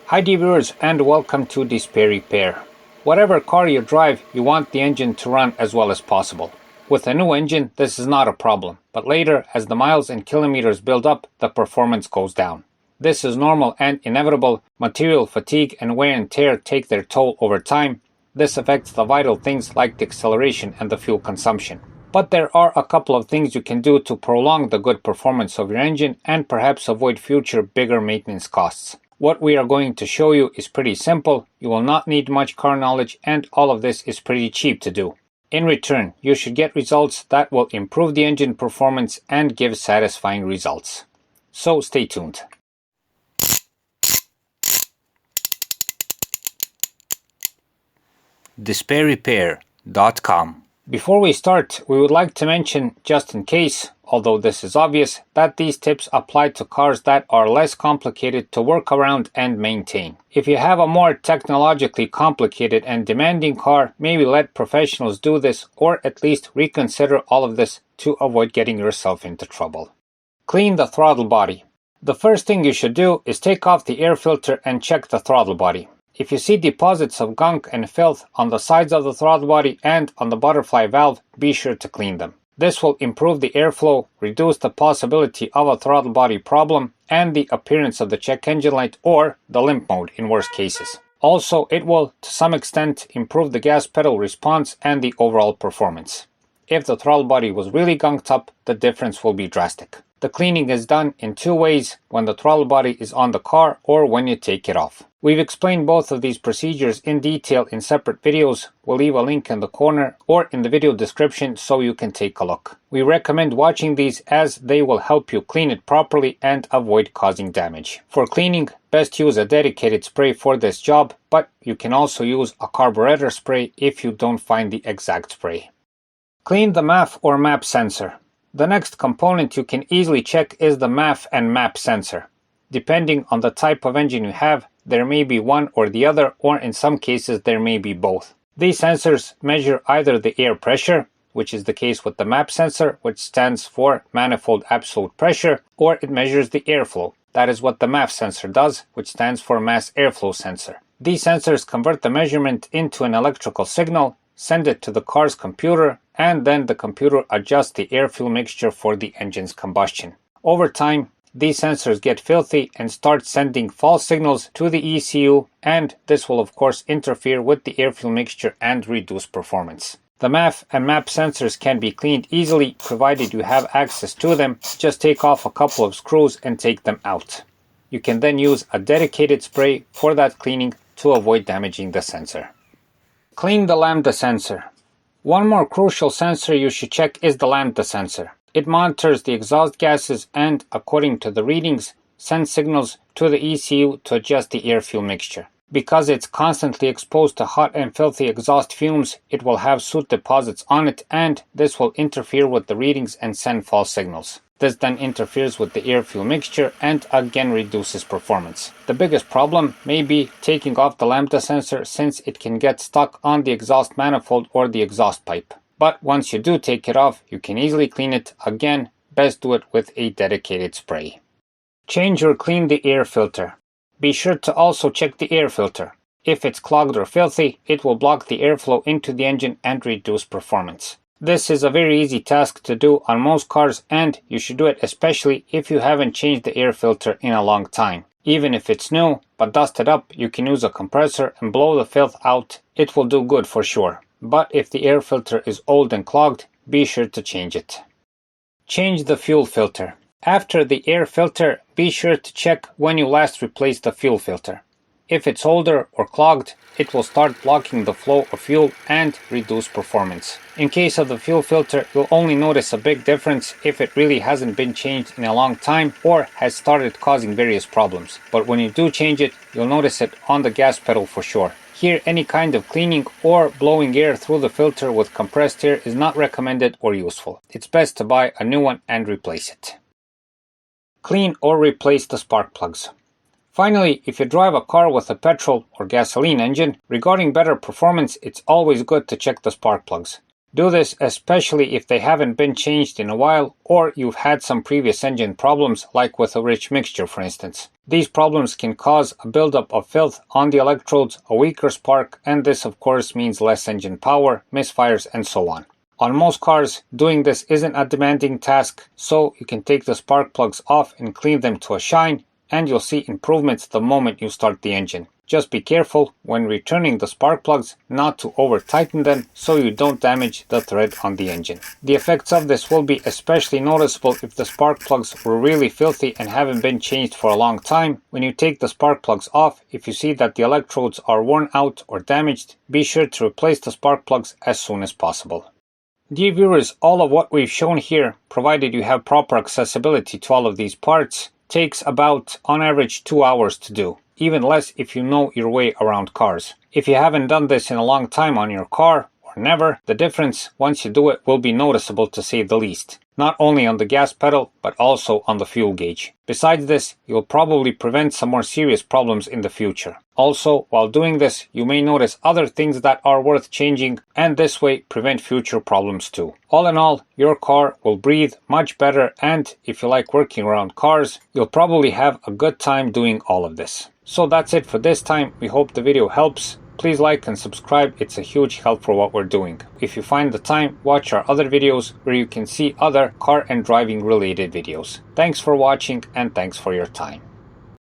Hi viewers and welcome to Display Repair. Whatever car you drive, you want the engine to run as well as possible. With a new engine, this is not a problem, but later, as the miles and kilometers build up, the performance goes down. This is normal and inevitable. Material fatigue and wear and tear take their toll over time. This affects the vital things like the acceleration and the fuel consumption. But there are a couple of things you can do to prolong the good performance of your engine and perhaps avoid future bigger maintenance costs. What we are going to show you is pretty simple. You will not need much car knowledge, and all of this is pretty cheap to do. In return, you should get results that will improve the engine performance and give satisfying results. So stay tuned. DisplayRepair.com. Before we start, we would like to mention, just in case, although this is obvious, that these tips apply to cars that are less complicated to work around and maintain. If you have a more technologically complicated and demanding car, maybe let professionals do this, or at least reconsider all of this to avoid getting yourself into trouble. Clean the throttle body. The first thing you should do is take off the air filter and check the throttle body. If you see deposits of gunk and filth on the sides of the throttle body and on the butterfly valve, be sure to clean them. This will improve the airflow, reduce the possibility of a throttle body problem, and the appearance of the check engine light or the limp mode in worst cases. Also, it will, to some extent, improve the gas pedal response and the overall performance. If the throttle body was really gunked up, the difference will be drastic. The cleaning is done in two ways: when the throttle body is on the car or when you take it off. We've explained both of these procedures in detail in separate videos. We'll leave a link in the corner or in the video description so you can take a look. We recommend watching these as they will help you clean it properly and avoid causing damage. For cleaning, best use a dedicated spray for this job, but you can also use a carburetor spray if you don't find the exact spray. Clean the MAF or MAP sensor. The next component you can easily check is the MAF and MAP sensor. Depending on the type of engine you have, there may be one or the other, or in some cases there may be both. These sensors measure either the air pressure, which is the case with the MAP sensor, which stands for manifold absolute pressure, or it measures the airflow. That is what the MAF sensor does, which stands for mass airflow sensor. These sensors convert the measurement into an electrical signal, send it to the car's computer, and then the computer adjusts the air-fuel mixture for the engine's combustion. Over time, these sensors get filthy and start sending false signals to the ECU, and this will of course interfere with the air-fuel mixture and reduce performance. The MAF and MAP sensors can be cleaned easily provided you have access to them. Just take off a couple of screws and take them out. You can then use a dedicated spray for that cleaning to avoid damaging the sensor. Clean the lambda sensor. One more crucial sensor you should check is the lambda sensor. It monitors the exhaust gases and, according to the readings, sends signals to the ECU to adjust the air-fuel mixture. Because it's constantly exposed to hot and filthy exhaust fumes, it will have soot deposits on it, and this will interfere with the readings and send false signals. This then interferes with the air-fuel mixture and again reduces performance. The biggest problem may be taking off the lambda sensor, since it can get stuck on the exhaust manifold or the exhaust pipe. But once you do take it off, you can easily clean it. Again, best do it with a dedicated spray. Change or clean the air filter. Be sure to also check the air filter. If it's clogged or filthy, it will block the airflow into the engine and reduce performance. This is a very easy task to do on most cars, and you should do it especially if you haven't changed the air filter in a long time. Even if it's new but dusted up, you can use a compressor and blow the filth out. It will do good for sure. But if the air filter is old and clogged, be sure to change it. Change the fuel filter. After the air filter, be sure to check when you last replaced the fuel filter. If it's older or clogged, it will start blocking the flow of fuel and reduce performance. In case of the fuel filter, you'll only notice a big difference if it really hasn't been changed in a long time or has started causing various problems. But when you do change it, you'll notice it on the gas pedal for sure. Here, any kind of cleaning or blowing air through the filter with compressed air is not recommended or useful. It's best to buy a new one and replace it. Clean or replace the spark plugs. Finally, if you drive a car with a petrol or gasoline engine, regarding better performance, it's always good to check the spark plugs. Do this especially if they haven't been changed in a while or you've had some previous engine problems like with a rich mixture for instance. These problems can cause a buildup of filth on the electrodes, a weaker spark, and this of course means less engine power, misfires, and so on. On most cars, doing this isn't a demanding task, so you can take the spark plugs off and clean them to a shine, and you'll see improvements the moment you start the engine. Just be careful when returning the spark plugs not to over tighten them so you don't damage the thread on the engine. The effects of this will be especially noticeable if the spark plugs were really filthy and haven't been changed for a long time. When you take the spark plugs off, if you see that the electrodes are worn out or damaged, be sure to replace the spark plugs as soon as possible. Dear viewers, all of what we've shown here, provided you have proper accessibility to all of these parts, takes about, on average, 2 hours to do. Even less if you know your way around cars. If you haven't done this in a long time on your car, or never, the difference, once you do it, will be noticeable to say the least. Not only on the gas pedal, but also on the fuel gauge. Besides this, you'll probably prevent some more serious problems in the future. Also, while doing this, you may notice other things that are worth changing, and this way prevent future problems too. All in all, your car will breathe much better, and if you like working around cars, you'll probably have a good time doing all of this. So that's it for this time. We hope the video helps. Please like and subscribe, it's a huge help for what we're doing. If you find the time, watch our other videos where you can see other car and driving related videos. Thanks for watching and thanks for your time.